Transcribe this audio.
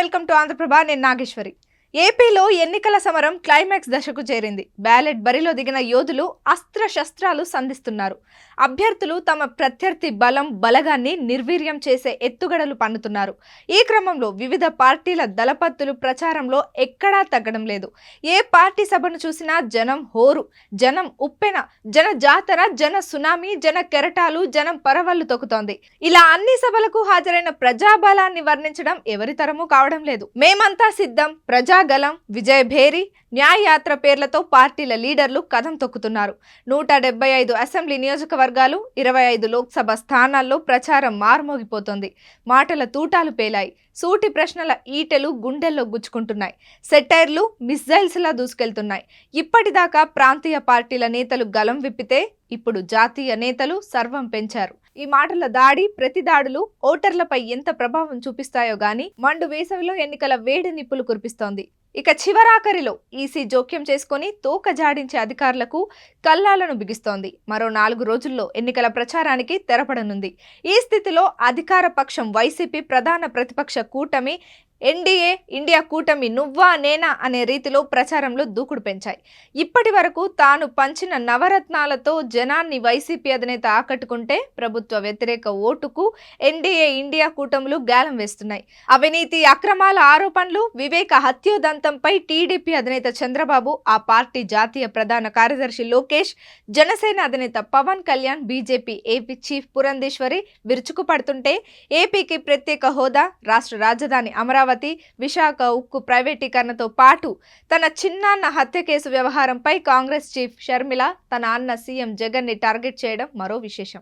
Welcome to Andhraprabha. నేను నాగేశ్వరి. ఏపీలో ఎన్నికల సమరం క్లైమాక్స్ దశకు చేరింది. బ్యాలెట్ బరిలో దిగిన యోధులు అస్త్ర శస్త్రాలు సంధిస్తున్నారు. అభ్యర్థులు తమ ప్రత్యర్థి బలగాన్ని నిర్వీర్యం చేసే ఎత్తుగడలు పన్నుతున్నారు. ఈ క్రమంలో వివిధ పార్టీల దళపతులు ప్రచారంలో ఎక్కడా తగ్గడం లేదు. ఏ పార్టీ సభను చూసినా జనం హోరు, జనం ఉప్పెన, జన జాతర, జన సునామీ, జన కెరటాలు, జనం పరవళ్లు తొక్కుతోంది. ఇలా అన్ని సభలకు హాజరైన ప్రజాబలాన్ని వర్ణించడం ఎవరి తరమూ కావడం లేదు. మేమంతా సిద్ధం, ప్రజాగలం, విజయ్ భేరి, న్యాయయాత్ర పేర్లతో పార్టీల లీడర్లు కథం తొక్కుతున్నారు. 175 అసెంబ్లీ నియోజకవర్గాలు, 25 లోక్సభ స్థానాల్లో ప్రచారం మార్మోగిపోతోంది. మాటల తూటాలు పేలాయి. సూటి ప్రశ్నల ఈటెలు గుండెల్లో గుచ్చుకుంటున్నాయి. సెటైర్లు మిస్సైల్స్లా దూసుకెళ్తున్నాయి. ఇప్పటిదాకా ప్రాంతీయ పార్టీల నేతలు గలం విప్పితే ఇప్పుడు జాతీయ నేతలు సర్వం పెంచారు. ఈ మాటల దాడి, ప్రతిదాడులు ఓటర్లపై ఎంత ప్రభావం చూపిస్తాయో గానీ మండు వేసవిలో ఎన్నికల వేడి నిప్పులు కురిపిస్తోంది. ఇక చివరాఖరిలో ఈసీ జోక్యం చేసుకుని తోక జాడించే అధికారులకు కల్లాలను బిగిస్తోంది. మరో 4 రోజుల్లో ఎన్నికల ప్రచారానికి తెరపడనుంది. ఈ స్థితిలో అధికార పక్షం వైసీపీ, ప్రధాన ప్రతిపక్ష కూటమి ఎన్డీఏ, ఇండియా కూటమి నువ్వా నేనా అనే రీతిలో ప్రచారంలో దూకుడు పెంచాయి. ఇప్పటి వరకు తాను పంచిన నవరత్నాలతో జనాన్ని వైసీపీ అధినేత ఆకట్టుకుంటే ప్రభుత్వ వ్యతిరేక ఓటుకు ఎన్డీఏ, ఇండియా కూటములు గాలం వేస్తున్నాయి. అవినీతి అక్రమాల ఆరోపణలు, వివేక హత్యోదంతంపై టీడీపీ అధినేత చంద్రబాబు, ఆ పార్టీ జాతీయ ప్రధాన కార్యదర్శి లోకేష్, జనసేన అధినేత Pawan Kalyan, BJP AP chief Purandeswari విరుచుకుపడుతుంటే ఏపీకి ప్రత్యేక హోదా, రాష్ట్ర రాజధాని అమరావతి, విశాఖ ఉక్కు ప్రైవేటీకరణతో పాటు తన చిన్నాన్న హత్య కేసు వ్యవహారంపై కాంగ్రెస్ చీఫ్ షర్మిల తన అన్న సీఎం జగన్ ని టార్గెట్ చేయడం మరో విశేషం.